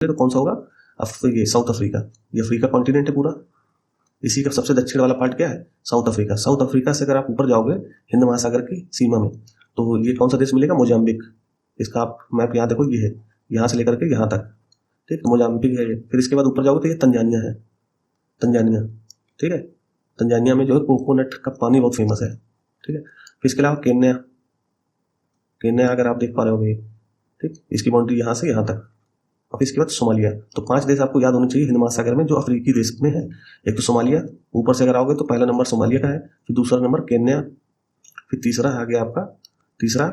तो कौन सा होगा? ये साउथ अफ्रीका। ये अफ्रीका कॉन्टिनेंट है पूरा। इसी का सबसे दक्षिण वाला पार्ट क्या है? South Africa. साउथ अफ्रीका से अगर आप ऊपर जाओगे हिंद महासागर की सीमा में, तो ये कौन सा देश मिलेगा? मोजाम्बिक। इसका आप मैप यहाँ देखो, ये है यहाँ से लेकर के यहाँ तक, ठीक है, मोजाम्बिक है ये। फिर इसके बाद ऊपर जाओगे तो ये तंजानिया है, तंजानिया, ठीक है। तंजानिया में जो है कोकोनट का पानी बहुत फेमस है, ठीक है। फिर इसके अलावा केन्या, केन्या अगर आप देख पा रहे होगे, ठीक, इसकी बाउंड्री यहाँ से यहाँ तक। और इसके बाद सोमालिया। तो 5 देश आपको याद होने चाहिए हिंद महासागर में जो अफ्रीकी देश में है। एक तो सोमालिया, ऊपर से अगर आओगे तो पहला नंबर सोमालिया का है, फिर दूसरा नंबर केन्या, फिर तीसरा आ गया आपका, तीसरा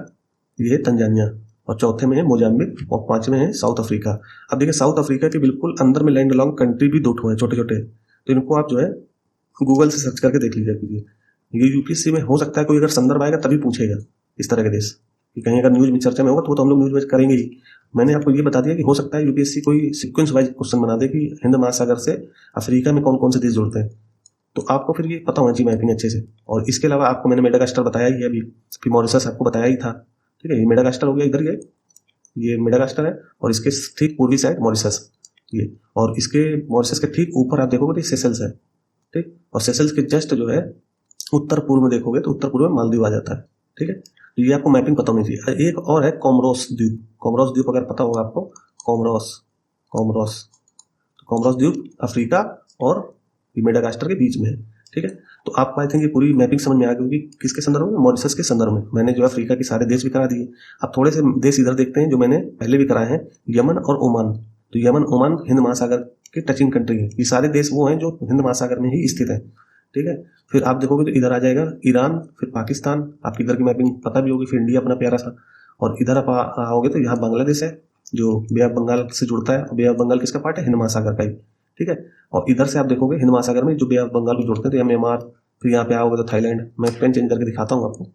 ये है तंजानिया, और चौथे में है मोजाम्बिक, और 5वें है साउथ अफ्रीका। अब देखिए साउथ अफ्रीका के बिल्कुल अंदर में लैंड अलॉन्ग कंट्री भी 2 ठो है छोटे छोटे, तो इनको आप जो है गूगल से सर्च करके देख लीजिए कीजिए। ये यूपीएससी में हो सकता है कोई अगर संदर्भ आएगा तभी पूछेगा इस तरह के देश, कि कहीं अगर न्यूज में चर्चा में होगा तो वो तो हम लोग न्यूज में करेंगे ही। मैंने आपको ये बता दिया कि हो सकता है यूपीएससी कोई सीक्वेंस वाइज क्वेश्चन बना दे कि हिंद महासागर से अफ्रीका में कौन कौन से देश जुड़ते हैं, तो आपको फिर ये पता होना चाहिए मैपिंग अच्छे से। और इसके अलावा आपको मैंने मेडागास्टर बताया ही है अभी, फिर मॉरिशस आपको बताया ही था, ठीक है। ये मेडागास्टर हो गया, इधर ये मेडागास्टर है, और इसके ठीक पूर्वी साइड मॉरिशस ये, और इसके मॉरिशस के ठीक ऊपर आप देखोगे तो सेशल्स है, ठीक। और सेशल्स के जस्ट जो है उत्तर पूर्व में देखोगे तो उत्तर पूर्व में मालदीव आ जाता है, ठीक है। तो ये आपको मैपिंग पता होनी चाहिए। एक और है कोमोरोस द्वीप। कोमोरोस द्वीप अगर पता होगा आपको, कोमोरोस, कोमोरोस, तो कोमोरोस द्वीप अफ्रीका और मेडागास्टर के बीच में है, ठीक है। तो आपको आई थिंक ये पूरी मैपिंग समझ में आ गई, किसके संदर्भ में? मॉरिशस के संदर्भ में। मैंने जो अफ्रीका के सारे देश भी करा दिए। अब थोड़े से देश इधर देखते हैं जो मैंने पहले भी कराए हैं, यमन और ओमान। तो यमन ओमान हिंद महासागर के टचिंग कंट्री है। ये सारे देश वो हैं जो हिंद महासागर में ही स्थित है, ठीक है। फिर आप देखोगे तो इधर आ जाएगा ईरान, फिर पाकिस्तान, आपकी इधर की मैपिंग पता भी होगी, फिर इंडिया अपना प्यारा सा, और इधर आप आओगे तो यहाँ बांग्लादेश है जो बे ऑफ बंगाल से जुड़ता है। बे ऑफ बंगाल किसका पार्ट है? हिंद महासागर का ही, ठीक है। और इधर से आप देखोगे हिंद महासागर में जो बे ऑफ बंगाल को जोड़ते हैं तो यहाँ म्यांमार, फिर यहाँ पे आओगे तो थाईलैंड। मैं पेन चेंज करके दिखाता हूँ आपको,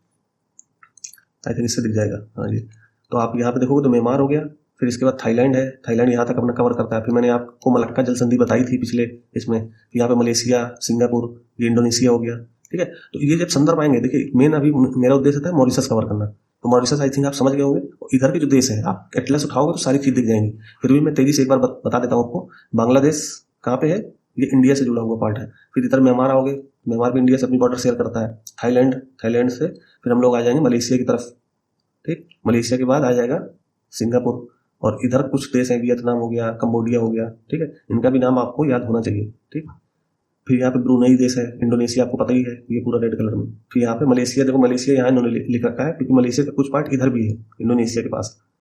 आई थिंक इससे दिख जाएगा, हाँ जी। तो आप यहाँ पे देखोगे तो म्यांमार हो गया, फिर इसके बाद थाईलैंड है, थाईलैंड यहाँ तक अपना कवर करता है। फिर मैंने आपको मलक्का जल संधि बताई थी पिछले इसमें, यहाँ पे मलेशिया, सिंगापुर, ये इंडोनेशिया हो गया, ठीक है। तो ये जब संदर्भ आएंगे, देखिए मेन अभी मेरा उद्देश्य था मॉरिशस कवर करना, तो मॉरिशस आई थिंक आप समझ गए होंगे। इधर के जो देश है आप एटलस उठाओगे तो सारी चीज दिख जाएंगी। फिर भी मैं तेजी से एक बार बता देता हूँ आपको। बांग्लादेश कहाँ पे है? ये इंडिया से जुड़ा हुआ पार्ट है। फिर इधर म्यांमार आओगे, म्यांमार भी इंडिया से अपनी बॉर्डर शेयर करता है। थाईलैंड, थाईलैंड से फिर हम लोग आ जाएंगे मलेशिया की तरफ, ठीक। मलेशिया के बाद आ जाएगा सिंगापुर, और इधर कुछ देश हैं, वियतनाम हो गया, कंबोडिया हो गया, ठीक है। इनका भी नाम आपको याद होना चाहिए, ठीक। फिर यहाँ पे ब्रुनई देश है, इंडोनेशिया आपको पता ही है, ये पूरा रेड कलर में। फिर यहाँ पे मलेशिया, देखो मलेशिया यहाँ इन्होंने लिख रखा है क्योंकि मलेशिया का कुछ पार्ट इधर भी है इंडोनेशिया के पास,